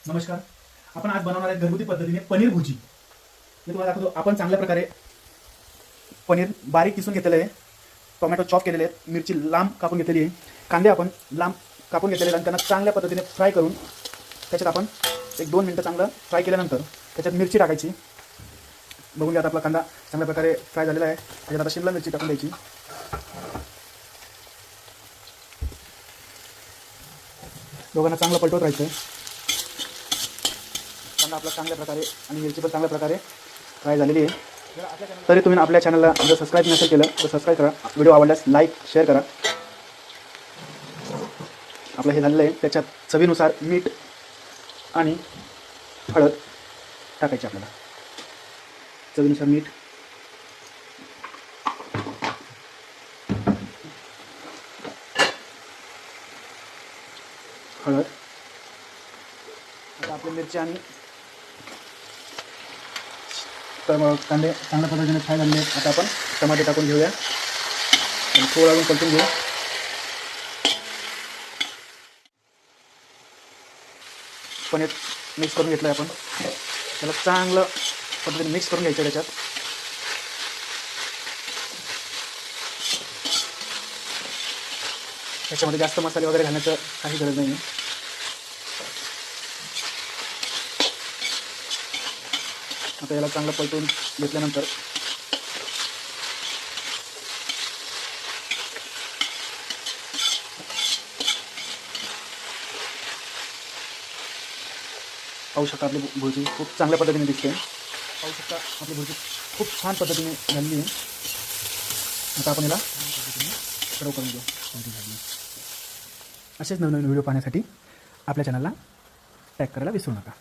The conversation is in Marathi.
नमस्कार. आपण आज बनवणार आहे घरगुती पद्धतीने पनीर भुजी. मी तुम्हाला दाखवतो. आपण चांगल्या प्रकारे पनीर बारीक किसून घेतलेलं आहे, टोमॅटो चॉप केलेले आहेत, मिरची लांब कापून घेतलेली आहे, कांदे आपण लांब कापून घेतलेले आहेत आणि त्यांना चांगल्या पद्धतीने फ्राय करून त्याच्यात आपण 1-2 मिनटं चांगलं फ्राय केल्यानंतर त्याच्यात मिरची टाकायची. बघून घ्या, आता आपला कांदा चांगल्या प्रकारे फ्राय झालेला आहे. त्याच्यात आता शिमला मिरची टाकून द्यायची. दोघांना चांगलं पलटवत राहायचं. कांदा आपला चांगल्या प्रकारे आणि मिरची पण चांगल्या प्रकारे फ्राय झालेली आहे. तरी तुम्ही आपल्या चॅनलला जर सबस्क्राईब नसेल केलं तर सबस्क्राईब करा. व्हिडिओ आवडल्यास लाईक शेअर करा. आपलं हे झालेलं आहे. त्याच्यात चवीनुसार मीठ आणि हळद टाकायची. आपल्याला चवीनुसार मीठ, हळद. आता आपली मिरची आणि कांदे चांगल्या पद्धतीने फ्राय झालेले आहेत. आता आपण टमाटे टाकून घेऊया आणि थोडं अजून परतून घेऊ. पनीर मिक्स करून घेतलं आहे आपण. त्याला चांगलं पद्धतीने मिक्स करून घ्यायचं. त्याच्यात त्याच्यामध्ये जास्त मसाले वगैरे घालण्याचं काही गरज नाही. आता याला चांगलं पलटून घेतल्यानंतर पाहू शकता आपली भुर्जी खूप चांगल्या पद्धतीने दिसते. पाहू शकता आपली भुर्जी खूप छान पद्धतीने झालेली आहे. आता आपण याला सर्व करून घेऊ. असेच नवीन व्हिडिओ पाहण्यासाठी आपल्या चॅनलला टॅग करायला विसरू नका.